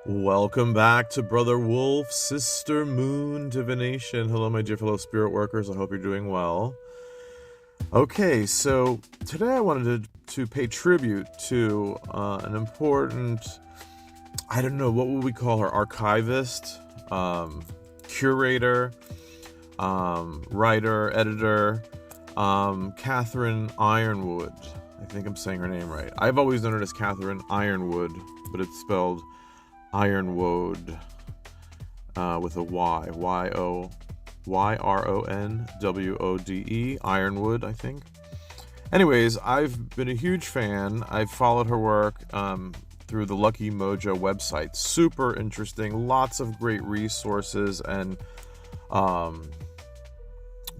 Welcome back to Brother Wolf, Sister Moon Divination. Hello, my dear fellow spirit workers. I hope you're doing well. Okay, so today I wanted to pay tribute to an important, I don't know, what would we call her? Archivist, curator, writer, editor, Catherine Yronwode. I think I'm saying her name right. I've always known her as Catherine Yronwode, but it's spelled Yronwode with a Y. Yronwode. Yronwode, I think. Anyways, I've been a huge fan. I've followed her work through the Lucky Mojo website. Super interesting. Lots of great resources and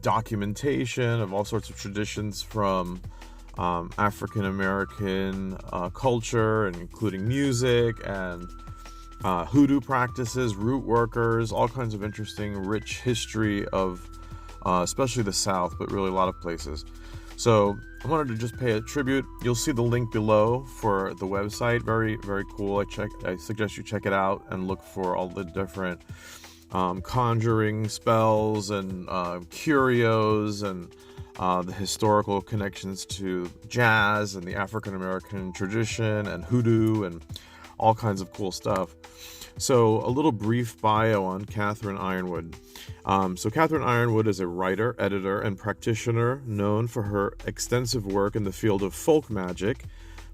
documentation of all sorts of traditions from African American culture, and including music and Hoodoo practices, root workers, all kinds of interesting, rich history of especially the South, but really a lot of places. So I wanted to just pay a tribute. You'll see the link below for the website. Very, very cool. I suggest you check it out and look for all the different conjuring spells and curios and the historical connections to jazz and the African American tradition and hoodoo and all kinds of cool stuff. So a little brief bio on Catherine Yronwode. So Catherine Yronwode is a writer, editor, and practitioner known for her extensive work in the field of folk magic,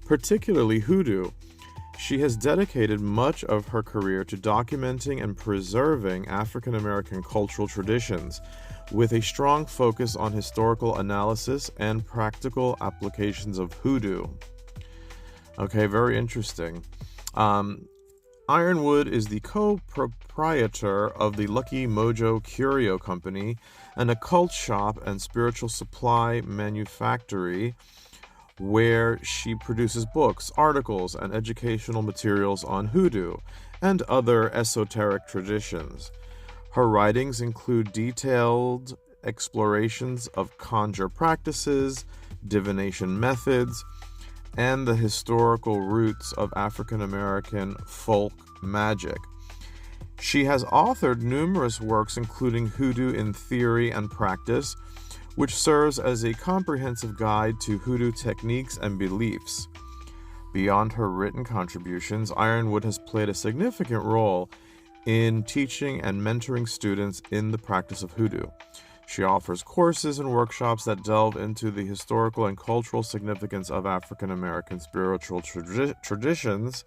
particularly hoodoo. She has dedicated much of her career to documenting and preserving African American cultural traditions, with a strong focus on historical analysis and practical applications of hoodoo. Okay, very interesting. Yronwode is the co-proprietor of the Lucky Mojo Curio Company, an occult shop and spiritual supply manufactory where she produces books, articles, and educational materials on hoodoo and other esoteric traditions. Her writings include detailed explorations of conjure practices, divination methods, and the historical roots of African American folk magic. She has authored numerous works, including Hoodoo in Theory and Practice, which serves as a comprehensive guide to hoodoo techniques and beliefs. Beyond her written contributions, Yronwode has played a significant role in teaching and mentoring students in the practice of hoodoo. She offers courses and workshops that delve into the historical and cultural significance of African American spiritual traditions,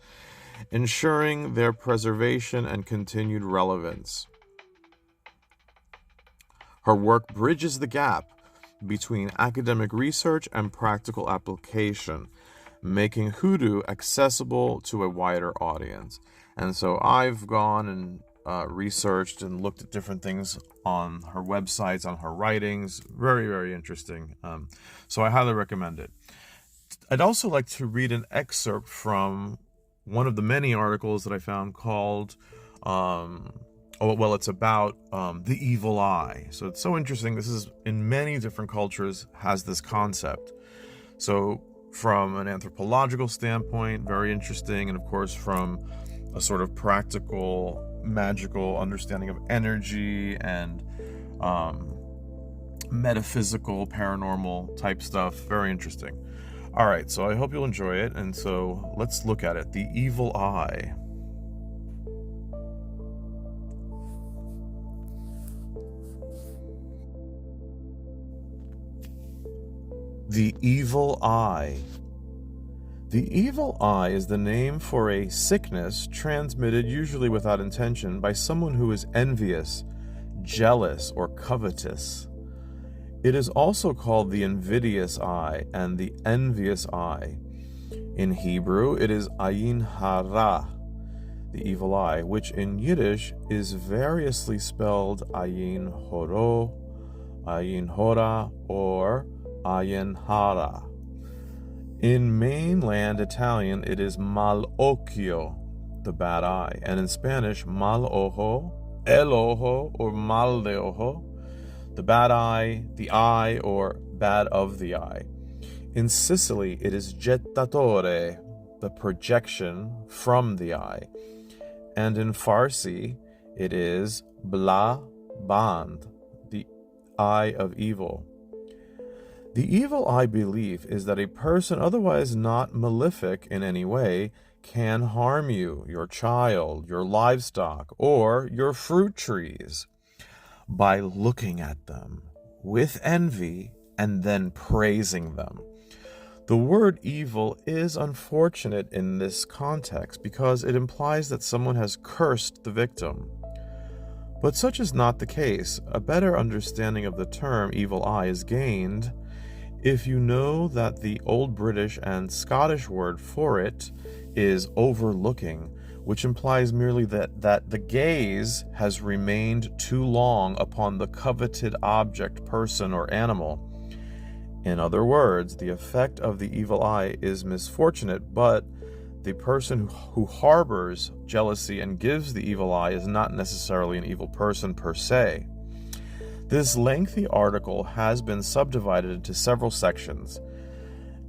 ensuring their preservation and continued relevance. Her work bridges the gap between academic research and practical application, making hoodoo accessible to a wider audience. And so I've gone and researched and looked at different things on her websites, on her writings. Very, very interesting. So I highly recommend it. I'd also like to read an excerpt from one of the many articles that I found called, it's about the evil eye. So it's so interesting. This is, in many different cultures, has this concept. So from an anthropological standpoint, very interesting. And of course, from a sort of practical, magical understanding of energy and metaphysical, paranormal type stuff. Very interesting. All right, so I hope you'll enjoy it. And so let's look at it. The evil eye. The evil eye. The evil eye is the name for a sickness transmitted usually without intention by someone who is envious, jealous, or covetous. It is also called the invidious eye and the envious eye. In Hebrew, it is ayin hara, the evil eye, which in Yiddish is variously spelled ayin horo, ayin hora, or ayin hara. In mainland Italian, it is mal occhio, the bad eye, and in Spanish, mal ojo, el ojo, or mal de ojo, the bad eye, the eye, or bad of the eye. In Sicily, it is jettatore, the projection from the eye. and in Farsi, it is Bla Band, the eye of evil. The evil eye belief is that a person otherwise not malefic in any way can harm you, your child, your livestock, or your fruit trees by looking at them with envy and then praising them. The word evil is unfortunate in this context because it implies that someone has cursed the victim. But such is not the case. A better understanding of the term evil eye is gained if you know that the Old British and Scottish word for it is overlooking, which implies merely that the gaze has remained too long upon the coveted object, person, or animal. In other words, the effect of the evil eye is misfortunate, but the person who harbors jealousy and gives the evil eye is not necessarily an evil person per se. This lengthy article has been subdivided into several sections: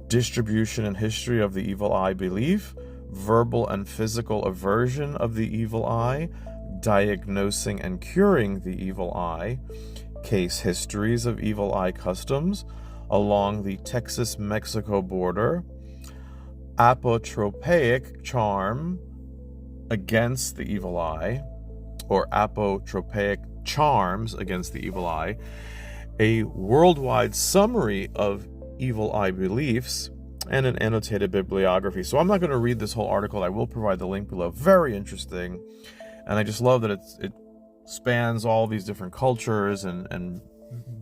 distribution and history of the evil eye belief, verbal and physical aversion of the evil eye, diagnosing and curing the evil eye, case histories of evil eye customs along the Texas-Mexico border, apotropaic charm against the evil eye, or apotropaic charms against the evil eye, a worldwide summary of evil eye beliefs, and an annotated bibliography. So I'm not going to read this whole article. I will provide the link below. Very interesting. And I just love that it spans all these different cultures and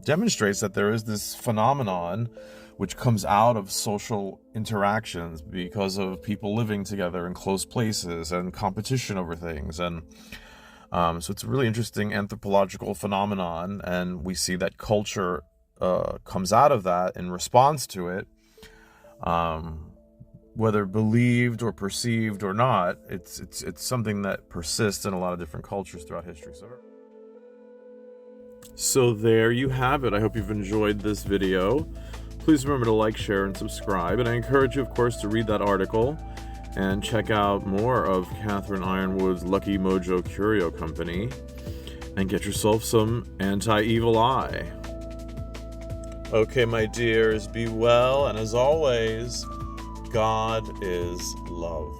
demonstrates that there is this phenomenon which comes out of social interactions because of people living together in close places and competition over things. And so it's a really interesting anthropological phenomenon, and we see that culture comes out of that in response to it. Whether believed or perceived or not, it's something that persists in a lot of different cultures throughout history. So there you have it. I hope you've enjoyed this video. Please remember to like, share, and subscribe. And I encourage you, of course, to read that article and check out more of Catherine Yronwode's Lucky Mojo Curio Company and get yourself some anti-evil eye. Okay, my dears, be well, and as always, God is love.